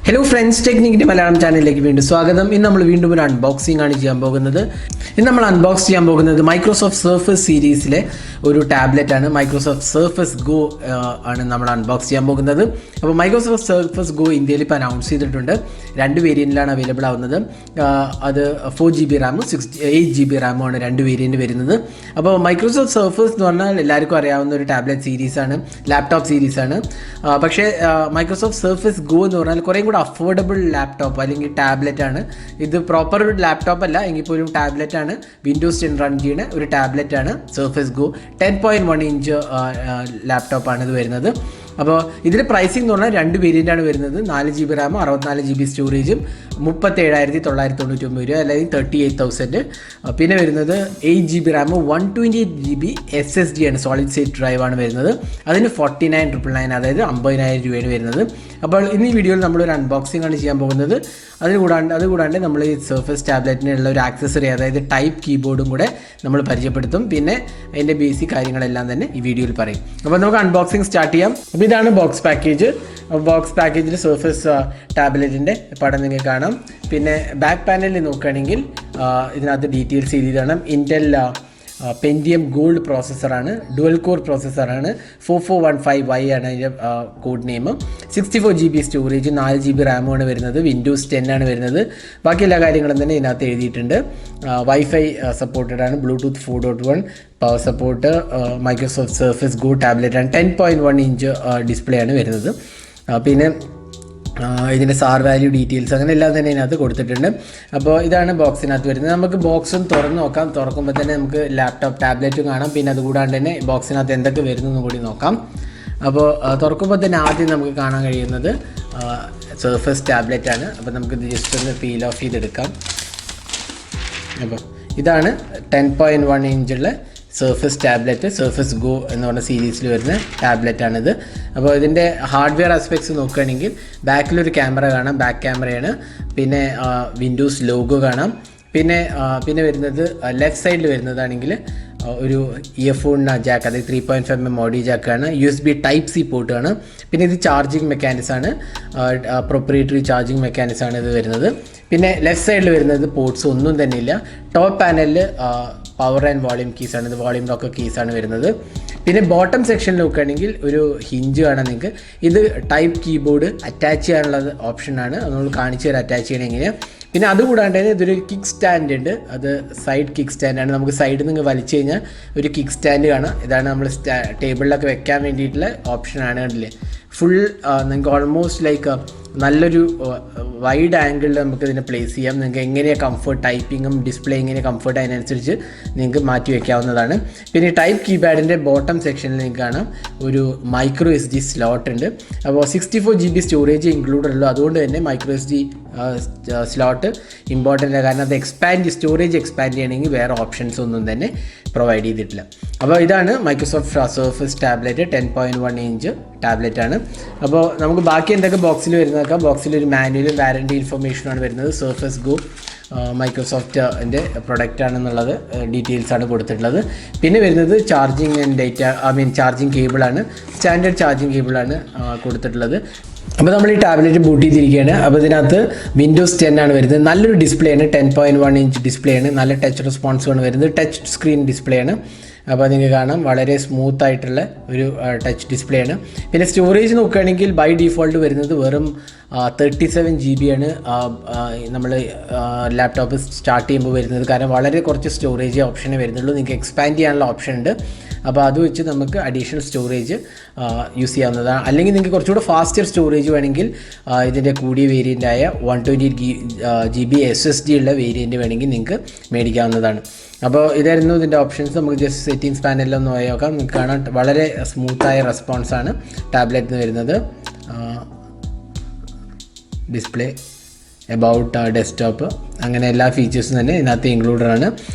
Hello friends, Technique Malayalam channel like വീണ്ടും സ്വാഗതം. ഇന്ന് നമ്മൾ വീണ്ടും ഒരു അൺബോക്സിംഗ് ആണ് ചെയ്യാൻ പോകുന്നത്. ഇന്ന് നമ്മൾ അൺബോക്സ് ചെയ്യാൻ പോകുന്നത് മൈക്രോസോഫ്റ്റ് സർഫസ് സീരീസിലെ ഒരു ടാബ്ലറ്റ് ആണ്. മൈക്രോസോഫ്റ്റ് സർഫസ് ഗോ ആണ് നമ്മൾ അൺബോക്സ് ചെയ്യാൻ പോകുന്നത്. അപ്പോൾ മൈക്രോസോഫ്റ്റ് സർഫസ് ഗോ ഇന്ത്യയിൽ ഇപ്പോൾ അനൗൺസ് ചെയ്തിട്ടുണ്ട്. രണ്ട് വേരിയൻറ്റിലാണ് അവൈലബിൾ ആവുന്നത്. അത് 4GB റാമും 8GB റാമുമാണ് രണ്ട് വേരിയൻറ്റ് വരുന്നത്. അപ്പോൾ മൈക്രോസോഫ്റ്റ് സർഫസ് എന്ന് പറഞ്ഞാൽ എല്ലാവർക്കും അറിയാവുന്ന ഒരു ടാബ്ലറ്റ് സീരീസാണ്, ലാപ്ടോപ്പ് സീരീസാണ്. പക്ഷേ മൈക്രോസോഫ്റ്റ് സർഫസ് ഗോ എന്ന് പറഞ്ഞാൽ കുറേ കൂടെ അഫോർഡബിൾ ലാപ്ടോപ്പ് അല്ലെങ്കിൽ ടാബ്ലറ്റ് ആണ്. ഇത് പ്രോപ്പർ ഒരു ലാപ്ടോപ്പ് അല്ല, എങ്കിൽ പോലും ടാബ്ലറ്റ് ആണ്. വിൻഡോസ് 10 റൺ ചെയ്യുന്ന ഒരു ടാബ്ലറ്റ് ആണ് സർഫസ് ഗോ. 10.1 ഇഞ്ച് ലാപ്ടോപ്പാണ് ഇത് വരുന്നത്. അപ്പോൾ ഇതിൽ പ്രൈസിംഗ് എന്ന് പറഞ്ഞാൽ രണ്ട് വേരിയൻ്റാണ് വരുന്നത്. 4GB റാം 64GB സ്റ്റോറേജും 37,999 രൂപ അല്ലെങ്കിൽ 38,000. പിന്നെ വരുന്നത് 8GB റാം 128GB SSD ആണ്, സോളിഡ് സ്റ്റേറ്റ് ഡ്രൈവ് ആണ് വരുന്നത്. അതിന് 49,999, അതായത് 50,000 രൂപയാണ് വരുന്നത്. അപ്പോൾ ഇന്ന് ഈ വീഡിയോയിൽ നമ്മളൊരു അൺബോക്സിംഗ് ആണ് ചെയ്യാൻ പോകുന്നത്. അതുകൂടാണ്ട് നമ്മൾ ഈ സർഫസ് ടാബ്ലറ്റിനുള്ള ഒരു ആക്സസറി, അതായത് ടൈപ്പ് കീബോർഡും കൂടെ നമ്മൾ പരിചയപ്പെടുത്തും. പിന്നെ അതിൻ്റെ ബേസിക് കാര്യങ്ങളെല്ലാം തന്നെ ഈ വീഡിയോയിൽ പറയും. അപ്പോൾ നമുക്ക് അൺബോക്സിംഗ് സ്റ്റാർട്ട് ചെയ്യാം. അപ്പോൾ ഇതാണ് ബോക്സ് പാക്കേജ്. ബോക്സ് പാക്കേജിൽ സർഫസ് ടാബ്ലറ്റിൻ്റെ പടം നിങ്ങൾക്ക് കാണാം. പിന്നെ ബാക്ക് പാനലിൽ നോക്കുകയാണെങ്കിൽ ഇതിനകത്ത് ഡീറ്റെയിൽസ് എഴുതിയതാണ്. ഇൻറ്റൽ പെൻറ്റിയം ഗോൾഡ് പ്രോസസ്സറാണ്, ഡുവൽ കോർ പ്രോസസ്സറാണ്. 4415Y ആണ് അതിൻ്റെ code name. 64GB storage, 4GB റാമുമാണ് വരുന്നത്. വിൻഡോസ് 10 ആണ് വരുന്നത്. ബാക്കി എല്ലാ കാര്യങ്ങളും തന്നെ ഇതിനകത്ത് എഴുതിയിട്ടുണ്ട്. വൈഫൈ സപ്പോർട്ടഡ് ആണ്, Bluetooth 4.1 power support. Microsoft surface go tablet ആണ്. 10.1 ഇഞ്ച് ഡിസ്പ്ലേ ആണ് വരുന്നത്. പിന്നെ ഇതിൻ്റെ സാർ വാല്യൂ ഡീറ്റെയിൽസ് അങ്ങനെ എല്ലാം തന്നെ ഇതിനകത്ത് കൊടുത്തിട്ടുണ്ട്. അപ്പോൾ ഇതാണ് ബോക്സിനകത്ത് വരുന്നത്. നമുക്ക് ബോക്സും തുറന്ന് നോക്കാം. തുറക്കുമ്പോൾ തന്നെ നമുക്ക് ലാപ്ടോപ്പ് ടാബ്ലറ്റും കാണാം. പിന്നെ അതുകൂടാണ്ട് തന്നെ ബോക്സിനകത്ത് എന്തൊക്കെ വരുന്നതെന്ന് കൂടി നോക്കാം. അപ്പോൾ തുറക്കുമ്പോൾ തന്നെ ആദ്യം നമുക്ക് കാണാൻ കഴിയുന്നത് സർഫസ് ടാബ്ലറ്റ് ആണ്. അപ്പോൾ നമുക്കിത് ജസ്റ്റ് ഒന്ന് പീൽ ഓഫ് ചെയ്തെടുക്കാം. അപ്പോൾ ഇതാണ് 10.1 ഇഞ്ചുള്ള സർഫസ് ടാബ്ലറ്റ്, സർഫസ് ഗോ എന്ന് പറഞ്ഞ സീരീസിൽ വരുന്ന ടാബ്ലറ്റാണിത്. അപ്പോൾ ഇതിൻ്റെ ഹാർഡ്വെയർ ആസ്പെക്ട്സ് നോക്കുകയാണെങ്കിൽ ബാക്കിലൊരു ക്യാമറ കാണാം, ബാക്ക് ക്യാമറയാണ്. പിന്നെ വിൻഡോസ് ലോഗോ കാണാം. പിന്നെ വരുന്നത് ലെഫ്റ്റ് സൈഡിൽ വരുന്നതാണെങ്കിൽ ഒരു ഇയർഫോൺ ജാക്ക്, അതായത് 3.5mm ഓഡിയോ ജാക്കാണ്. USB Type-C പോർട്ടാണ്. പിന്നെ ഇത് ചാർജിങ് മെക്കാനിസമാണ്, പ്രൊപ്രിയേറ്ററി ചാർജിങ് മെക്കാനിസമാണ് ഇത് വരുന്നത്. പിന്നെ ലെഫ്റ്റ് സൈഡിൽ വരുന്നത് പോർട്സ് ഒന്നും തന്നെ ഇല്ല. ടോപ്പ് പാനലിൽ പവർ ആൻഡ് വോളിയം കീസാണ്, ഇത് വോളിയം ലോക്ക് കീസാണ് വരുന്നത്. പിന്നെ ബോട്ടം സെക്ഷനിൽ നോക്കുകയാണെങ്കിൽ ഒരു ഹിഞ്ച് കാണാൻ നിങ്ങൾക്ക്. ഇത് ടൈപ്പ് കീബോർഡ് അറ്റാച്ച് ചെയ്യാനുള്ള ഓപ്ഷനാണ്, അത് നമ്മൾ കാണിച്ചു തരാം അറ്റാച്ച് ചെയ്യണം എങ്ങനെയാണ്. പിന്നെ അതുകൂടാണ്ട് തന്നെ ഇതൊരു കിക്ക് സ്റ്റാൻഡ് ഉണ്ട്, അത് സൈഡ് കിക്ക് സ്റ്റാൻഡാണ്. നമുക്ക് സൈഡിൽ നിന്ന് വലിച്ചു കഴിഞ്ഞാൽ ഒരു കിക്ക് സ്റ്റാൻഡ് കാണാം. ഇതാണ് നമ്മൾ ടേബിളിലൊക്കെ വെക്കാൻ വേണ്ടിയിട്ടുള്ള ഓപ്ഷനാണ്. കണ്ടില്ലേ, ഫുൾ നിങ്ങൾക്ക് ഓൾമോസ്റ്റ് ലൈക്ക് നല്ലൊരു വൈഡ് ആംഗിളിൽ നമുക്ക് ഇതിനെ പ്ലേസ് ചെയ്യാം. നിങ്ങൾക്ക് എങ്ങനെയാണ് കംഫർട്ട്, ടൈപ്പിങ്ങും ഡിസ്പ്ലേ എങ്ങനെ കംഫർട്ട് അതിനനുസരിച്ച് നിങ്ങൾക്ക് മാറ്റി വയ്ക്കാവുന്നതാണ്. പിന്നെ ടൈപ്പ് കീപാഡിൻ്റെ ബോട്ടം സെക്ഷനിൽ നിങ്ങൾക്ക് കാണാം ഒരു മൈക്രോ SD സ്ലോട്ട് ഉണ്ട്. അപ്പോൾ 64GB സ്റ്റോറേജ് ഇൻക്ലൂഡഡ് ഉള്ളൂ. അതുകൊണ്ട് തന്നെ മൈക്രോ SD സ്ലോട്ട് ഇമ്പോർട്ടൻ്റ് ആണ്. കാരണം അത് സ്റ്റോറേജ് എക്സ്പാൻഡ് ചെയ്യണമെങ്കിൽ വേറെ ഓപ്ഷൻസ് ഒന്നും തന്നെ പ്രൊവൈഡ് ചെയ്തിട്ടില്ല. അപ്പോൾ ഇതാണ് Microsoft surface tablet, 10.1 inch tablet ആണ്. അപ്പോൾ നമുക്ക് ബാക്കി എന്തൊക്കെ ബോക്സിൽ വരുന്നതൊക്കെ, ബോക്സിൽ ഒരു മാനുവലും വാറൻറ്റി ഇൻഫർമേഷനാണ് വരുന്നത്. സർഫസ് ഗോ മൈക്രോസോഫ്റ്റിൻ്റെ പ്രൊഡക്റ്റ് ആണെന്നുള്ളത് ഡീറ്റെയിൽസാണ് കൊടുത്തിട്ടുള്ളത്. പിന്നെ വരുന്നത് ചാർജിങ് ആൻഡ് ചാർജിങ് കേബിളാണ്, സ്റ്റാൻഡേർഡ് ചാർജിങ് കേബിളാണ് കൊടുത്തിട്ടുള്ളത്. അപ്പോൾ നമ്മൾ ഈ ടാബ്ലറ്റ് ബൂട്ട് ചെയ്തിരിക്കുകയാണ്. അപ്പോൾ ഇതിനകത്ത് വിൻഡോസ് 10 ആണ് വരുന്നത്. നല്ലൊരു ഡിസ്പ്ലേ ആണ്, 10.1 ഇഞ്ച് ഡിസ്പ്ലേ ആണ്. നല്ല ടച്ച് റെസ്പോൺസുമാണ് വരുന്നത്. ടച്ച് സ്ക്രീൻ ഡിസ്പ്ലേ ആണ്. അപ്പോൾ നിങ്ങൾക്ക് കാണാം വളരെ സ്മൂത്ത് ആയിട്ടുള്ള ഒരു ടച്ച് ഡിസ്പ്ലേ ആണ്. പിന്നെ സ്റ്റോറേജ് നോക്കുകയാണെങ്കിൽ ബൈ ഡിഫോൾട്ട് വരുന്നത് വെറും 37GB ആണ് നമ്മൾ ലാപ്ടോപ്പ് സ്റ്റാർട്ട് ചെയ്യുമ്പോൾ വരുന്നത്. കാരണം വളരെ കുറച്ച് സ്റ്റോറേജ് ഓപ്ഷനേ വരുന്നുള്ളൂ. നിങ്ങൾക്ക് എക്സ്പാൻഡ് ചെയ്യാനുള്ള ഓപ്ഷൻ ഉണ്ട്. അപ്പോൾ അത് വെച്ച് നമുക്ക് അഡീഷണൽ സ്റ്റോറേജ് യൂസ് ചെയ്യാവുന്നതാണ്. അല്ലെങ്കിൽ നിങ്ങൾക്ക് കുറച്ചുകൂടെ ഫാസ്റ്റർ സ്റ്റോറേജ് വേണമെങ്കിൽ ഇതിൻ്റെ കൂടിയ വേരിയൻ്റായ 128GB SSD ഉള്ള വേരിയൻറ്റ് വേണമെങ്കിൽ നിങ്ങൾക്ക് മേടിക്കാവുന്നതാണ്. അപ്പോൾ ഇതായിരുന്നു ഇതിൻ്റെ ഓപ്ഷൻസ്. നമുക്ക് ജസ്റ്റ് സെറ്റിംഗ്സ് പാനലിലൊന്ന് പോയി നോക്കാം. നിങ്ങൾക്ക് കാണാൻ വളരെ സ്മൂത്തായ റെസ്പോൺസാണ് ടാബ്ലറ്റിന് വരുന്നത്. ഡിസ്പ്ലേ, എബൌട്ട്, ഡെസ്ക്ടോപ്പ്, അങ്ങനെ എല്ലാ ഫീച്ചേഴ്സും തന്നെ ഇതിനകത്ത് ഇൻക്ലൂഡഡ് ആണ്.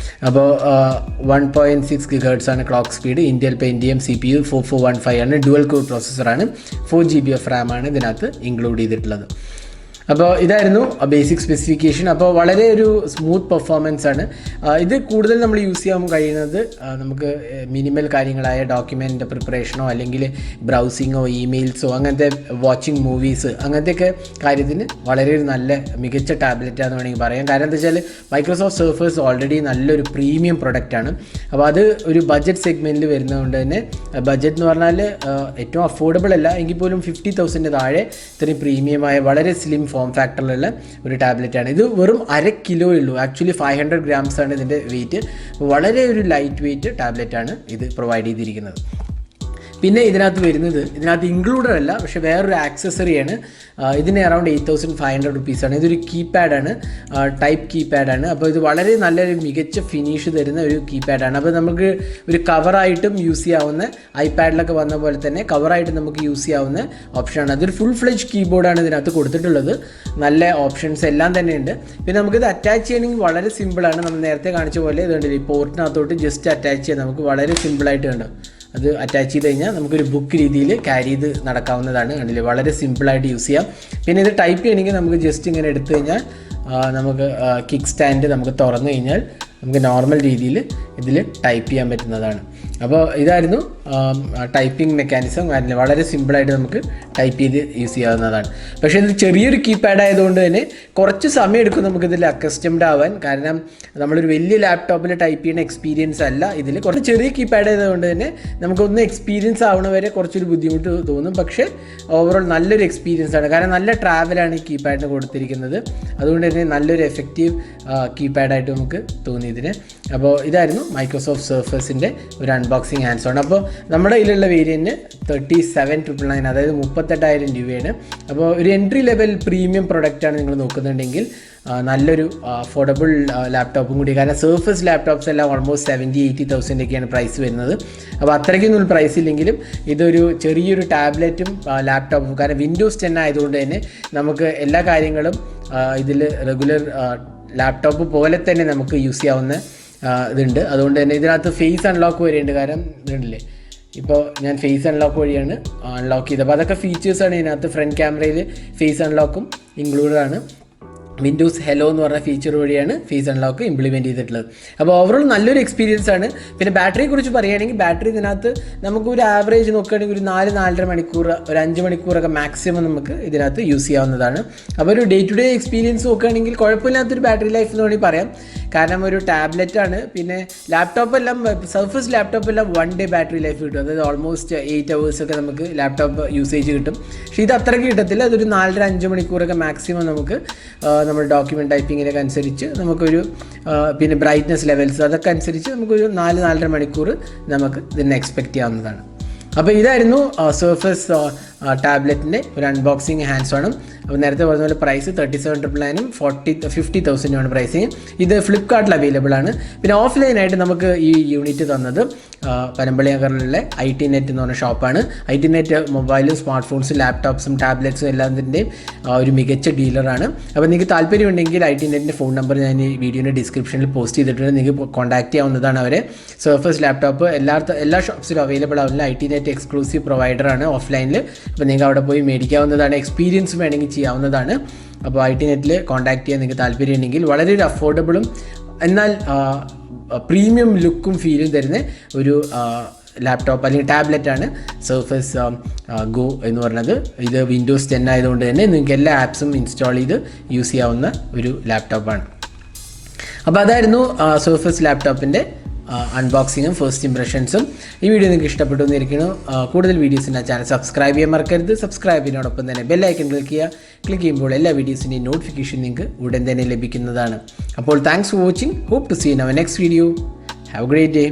അപ്പോൾ 1.6 GHz ആണ് clock speed. Intel Pentium CPU 4415 ആണ്. ഡുവൽ കോർ പ്രോസസ്സറാണ്. 4GB ഓഫ് റാം ആണ് ഇതിനകത്ത് ഇൻക്ലൂഡ് ചെയ്തിട്ടുള്ളത്. അപ്പോൾ ഇതായിരുന്നു ബേസിക് സ്പെസിഫിക്കേഷൻ. അപ്പോൾ വളരെ ഒരു സ്മൂത്ത് പെർഫോമൻസ് ആണ്. ഇത് കൂടുതൽ നമ്മൾ യൂസ് ചെയ്യാൻ കഴിയുന്നത് നമുക്ക് മിനിമൽ കാര്യങ്ങളായ ഡോക്യുമെൻ്റ് പ്രിപ്പറേഷനോ അല്ലെങ്കിൽ ബ്രൗസിങ്ങോ ഇമെയിൽസോ അങ്ങനത്തെ വാച്ചിങ് മൂവീസ് അങ്ങനത്തെയൊക്കെ കാര്യത്തിന് വളരെ ഒരു നല്ല മികച്ച ടാബ്ലറ്റാണെന്ന് വേണമെങ്കിൽ പറയാം. കാരണം എന്താ വെച്ചാൽ മൈക്രോസോഫ്റ്റ് സർഫേസ് ഓൾറെഡി നല്ലൊരു പ്രീമിയം പ്രൊഡക്റ്റാണ്. അപ്പോൾ അത് ഒരു ബഡ്ജറ്റ് സെഗ്മെൻറ്റിൽ വരുന്നതുകൊണ്ട് തന്നെ ബഡ്ജറ്റ് എന്ന് പറഞ്ഞാൽ ഏറ്റവും അഫോർഡബിൾ അല്ല എങ്കിൽ പോലും 50,000 താഴെ ഇത്രയും പ്രീമിയമായ വളരെ സ്ലിം ഫോം ഫാക്ടറിലുള്ള ഒരു ടാബ്ലറ്റാണ്. ഇത് വെറും 1/2 കിലോ ഉള്ളൂ. ആക്ച്വലി 500 grams ആണ് ഇതിൻ്റെ വെയിറ്റ്. വളരെ ഒരു ലൈറ്റ് വെയിറ്റ് ടാബ്ലറ്റാണ് ഇത് പ്രൊവൈഡ് ചെയ്തിരിക്കുന്നത്. പിന്നെ ഇതിനകത്ത് ഇൻക്ലൂഡഡ് അല്ല, പക്ഷേ വേറൊരു ആക്സസറിയാണ്. ഇതിന് അറൗണ്ട് 8,500 റുപ്പീസാണ്. ഇതൊരു കീപാഡാണ്, ടൈപ്പ് കീപാഡാണ്. അപ്പോൾ ഇത് വളരെ നല്ലൊരു മികച്ച ഫിനിഷ് തരുന്ന ഒരു കീപാഡാണ്. അപ്പോൾ നമുക്ക് ഒരു കവറായിട്ടും യൂസ് ചെയ്യാവുന്ന, ഐപാഡിലൊക്കെ വന്ന പോലെ തന്നെ കവറായിട്ട് നമുക്ക് യൂസ് ചെയ്യാവുന്ന ഓപ്ഷനാണ്. അതൊരു ഫുൾ ഫ്ലെഡ്ജ് കീബോർഡാണ് ഇതിനകത്ത് കൊടുത്തിട്ടുള്ളത്. നല്ല ഓപ്ഷൻസ് എല്ലാം തന്നെ ഉണ്ട്. പിന്നെ നമുക്കിത് അറ്റാച്ച് ചെയ്യണമെങ്കിൽ വളരെ സിമ്പിളാണ്. നമ്മൾ നേരത്തെ കാണിച്ച പോലെ ഇതുണ്ടല്ലോ, ഈ പോർട്ടിനകത്തോട്ട് ജസ്റ്റ് അറ്റാച്ച് ചെയ്യാൻ നമുക്ക് വളരെ സിമ്പിളായിട്ട് ഉണ്ട്. അത് അറ്റാച്ച് ചെയ്ത് കഴിഞ്ഞാൽ നമുക്കൊരു ബുക്ക് രീതിയിൽ ക്യാരി ചെയ്ത് നടക്കാവുന്നതാണ്. കണ്ടില്ലേ, വളരെ സിമ്പിളായിട്ട് യൂസ് ചെയ്യാം. പിന്നെ ഇത് ടൈപ്പ് ചെയ്യണമെങ്കിൽ നമുക്ക് ജസ്റ്റ് ഇങ്ങനെ എടുത്തു കഴിഞ്ഞാൽ നമുക്ക് കിക്ക് സ്റ്റാൻഡ് നമുക്ക് തുറന്നു കഴിഞ്ഞാൽ നമുക്ക് നോർമൽ രീതിയിൽ ഇതിൽ ടൈപ്പ് ചെയ്യാൻ പറ്റുന്നതാണ്. അപ്പോൾ ഇതായിരുന്നു ടൈപ്പിംഗ് മെക്കാനിസം. വളരെ സിമ്പിളായിട്ട് നമുക്ക് ടൈപ്പ് ചെയ്ത് യൂസ് ചെയ്യാവുന്നതാണ്. പക്ഷേ ഇത് ചെറിയൊരു കീപാഡ് ആയതുകൊണ്ട് തന്നെ കുറച്ച് സമയം എടുക്കും നമുക്കിതിൽ അക്കസ്റ്റംഡ് ആവാൻ. കാരണം നമ്മളൊരു വലിയ ലാപ്ടോപ്പിൽ ടൈപ്പ് ചെയ്യുന്ന എക്സ്പീരിയൻസ് അല്ല ഇതിൽ. കുറച്ച് ചെറിയ കീപാഡ് ആയതുകൊണ്ട് തന്നെ നമുക്കൊന്ന് എക്സ്പീരിയൻസ് ആവണ വരെ കുറച്ചൊരു ബുദ്ധിമുട്ട് തോന്നും. പക്ഷേ ഓവറോൾ നല്ലൊരു എക്സ്പീരിയൻസ് ആണ്. കാരണം നല്ല ട്രാവലാണ് ഈ കീപാഡിന് കൊടുത്തിരിക്കുന്നത്. അതുകൊണ്ട് തന്നെ നല്ലൊരു എഫക്റ്റീവ് കീപാഡായിട്ട് നമുക്ക് തോന്നി ഇതിന്. അപ്പോൾ ഇതായിരുന്നു മൈക്രോസോഫ്റ്റ് സർഫസിൻ്റെ ഒരു അൺബോക്സിങ് ഹാൻഡ്സ് ഓൺ. അപ്പോൾ നമ്മുടെ കയ്യിലുള്ള വേരിയൻറ്റ് 37,999, അതായത് 38,000 രൂപയാണ്. അപ്പോൾ ഒരു എൻട്രി ലെവൽ പ്രീമിയം പ്രൊഡക്റ്റാണ് നിങ്ങൾ നോക്കുന്നുണ്ടെങ്കിൽ നല്ലൊരു അഫോർഡബിൾ ലാപ്ടോപ്പും കൂടി. കാരണം സർഫസ് ലാപ്ടോപ്സ് എല്ലാം ഓൾമോസ്റ്റ് 70,000-80,000 പ്രൈസ് വരുന്നത്. അപ്പോൾ അത്രയ്ക്കൊന്നും പ്രൈസ് ഇല്ലെങ്കിലും ഇതൊരു ചെറിയൊരു ടാബ്ലറ്റും ലാപ്ടോപ്പും, കാരണം വിൻഡോസ് 10 ആയതുകൊണ്ട് തന്നെ നമുക്ക് എല്ലാ കാര്യങ്ങളും ഇതിൽ റെഗുലർ ലാപ്ടോപ്പ് പോലെ തന്നെ നമുക്ക് യൂസ് ചെയ്യാവുന്ന ഇതുണ്ട്. അതുകൊണ്ട് തന്നെ ഇതിനകത്ത് ഫേസ് അൺലോക്ക് വരെയുണ്ട്. കാരണം ഇതുണ്ടല്ലേ, ഇപ്പോൾ ഞാൻ ഫേസ് അൺലോക്ക് വഴിയാണ് അൺലോക്ക് ചെയ്തത്. അപ്പോൾ അതൊക്കെ ഫീച്ചേഴ്സാണ് ഇതിനകത്ത്. ഫ്രണ്ട് ക്യാമറയിൽ ഫേസ് അൺലോക്കും ഇൻക്ലൂഡഡ് ആണ്. വിൻഡോസ് ഹെലോ എന്ന് പറഞ്ഞ ഫീച്ചർ വഴിയാണ് ഫേസ് അൺലോക്ക് ഇംപ്ലിമെൻറ്റ് ചെയ്തിട്ടുള്ളത്. അപ്പോൾ ഓവറോൾ നല്ലൊരു എക്സ്പീരിയൻസ് ആണ്. പിന്നെ ബാറ്ററിയെ കുറിച്ച് പറയുകയാണെങ്കിൽ ബാറ്ററി ഇതിനകത്ത് നമുക്കൊരു ആവറേജ് നോക്കുകയാണെങ്കിൽ ഒരു 4-4.5 മണിക്കൂർ, ഒരു 5 മണിക്കൂറൊക്കെ മാക്സിമം നമുക്ക് ഇതിനകത്ത് യൂസ് ചെയ്യാവുന്നതാണ്. അപ്പോൾ ഒരു ഡേ ടു ഡേ എക്സ്പീരിയൻസ് നോക്കുകയാണെങ്കിൽ കുഴപ്പമില്ലാത്തൊരു ബാറ്ററി ലൈഫ് എന്ന് വേണമെങ്കിൽ പറയാം. കാരണം ഒരു ടാബ്ലറ്റാണ്. പിന്നെ ലാപ്ടോപ്പെല്ലാം, സർഫസ് ലാപ്ടോപ്പെല്ലാം 1 ഡേ ബാറ്ററി ലൈഫ് കിട്ടും. അതായത് ഓൾമോസ്റ്റ് 8 hours ഒക്കെ നമുക്ക് ലാപ്ടോപ്പ് യൂസേജ് കിട്ടും. പക്ഷേ ഇത് അത്രയ്ക്ക് കിട്ടത്തില്ല. അതൊരു 4-5 മണിക്കൂറൊക്കെ മാക്സിമം നമുക്ക് നമ്മുടെ ഡോക്യുമെൻറ്റ് ടൈപ്പിങ്ങിനൊക്കെ അനുസരിച്ച് നമുക്കൊരു, പിന്നെ ബ്രൈറ്റ്നസ് ലെവൽസ് അതൊക്കെ അനുസരിച്ച് നമുക്കൊരു 4-4.5 മണിക്കൂർ നമുക്ക് ഇതിനെ എക്സ്പെക്റ്റ് ചെയ്യാവുന്നതാണ്. അപ്പോൾ ഇതായിരുന്നു സർഫസ് ടാബ്ലറ്റിൻ്റെ ഒരു അൺബോക്സിങ് ഹാൻഡ്സ് ഓണും. അപ്പോൾ നേരത്തെ പറഞ്ഞ പോലെ പ്രൈസ് 37,999-ഉം 50,000-ഉമാണ് പ്രൈസിങ്. ഇത് ഫ്ലിപ്കാർട്ടിൽ അവൈലബിൾ ആണ്. പിന്നെ ഓഫ്ലൈനായിട്ട് നമുക്ക് ഈ യൂണിറ്റ് തന്നത് പനമ്പള്ളി നഗറിലുള്ള ITNet എന്ന് പറഞ്ഞ ഷോപ്പാണ്. ITNet മൊബൈലും സ്മാർട്ട് ഫോൺസും ലാപ്ടോപ്സും ടാബ്ലറ്റ്സും എല്ലാത്തിൻ്റെയും ഒരു മികച്ച ഡീലറാണ്. അപ്പോൾ നിങ്ങൾക്ക് താല്പര്യമുണ്ടെങ്കിൽ ITNetൻ്റെ ഫോൺ നമ്പർ ഞാൻ ഈ വീഡിയോയുടെ ഡിസ്ക്രിപ്ഷനിൽ പോസ്റ്റ് ചെയ്തിട്ടുണ്ട്. നിങ്ങൾക്ക് കോൺടാക്ട് ചെയ്യാവുന്നതാണ് അവരെ. സർഫസ് ലാപ്ടോപ്പ് എല്ലാ ഷോപ്സിലും അവൈലബിൾ ആവുന്നില്ല. ITNet എക്സ്ക്ലൂസീവ് പ്രൊവൈഡറാണ് ഓഫ്ലൈനിൽ. അപ്പോൾ നിങ്ങൾക്ക് അവിടെ പോയി മേടിക്കാവുന്നതാണ്. എക്സ്പീരിയൻസ് വേണമെങ്കിൽ ചെയ്യാവുന്നതാണ്. അപ്പോൾ ITNetൽ കോൺടാക്ട് ചെയ്യാൻ നിങ്ങൾക്ക് താല്പര്യമുണ്ടെങ്കിൽ വളരെ ഒരു അഫോർഡബിളും എന്നാൽ പ്രീമിയം ലുക്കും ഫീലും തരുന്ന ഒരു ലാപ്ടോപ്പ് അല്ലെങ്കിൽ ടാബ്ലറ്റാണ് സർഫസ് ഗോ എന്ന് പറയുന്നത്. ഇത് വിൻഡോസ് 10 ആയതുകൊണ്ട് തന്നെ നിങ്ങൾക്ക് എല്ലാ ആപ്സും ഇൻസ്റ്റാൾ ചെയ്ത് യൂസ് ചെയ്യാവുന്ന ഒരു ലാപ്ടോപ്പാണ്. അപ്പോൾ അതായിരുന്നു സർഫസ് ലാപ്ടോപ്പിൻ്റെ അൺബോക്സിങ്ങും ഫസ്റ്റ് ഇംപ്രഷൻസും. ഈ വീഡിയോ നിങ്ങൾക്ക് ഇഷ്ടപ്പെട്ടു എന്നിരിക്കുന്നു. കൂടുതൽ വീഡിയോസിൻ്റെ ചാനൽ സബ്സ്ക്രൈബ് ചെയ്യാൻ മറക്കരുത്. സബ്സ്ക്രൈബ് ചെയ്യുന്നതോടൊപ്പം തന്നെ ബെല്ലൈക്കൺ ക്ലിക്ക് ചെയ്യുമ്പോൾ എല്ലാ വീഡിയോസിൻ്റെയും നോട്ടിഫിക്കേഷൻ നിങ്ങൾക്ക് ഉടൻ തന്നെ ലഭിക്കുന്നതാണ്. അപ്പോൾ thanks for watching. Hope to see in our next video. Have a great day.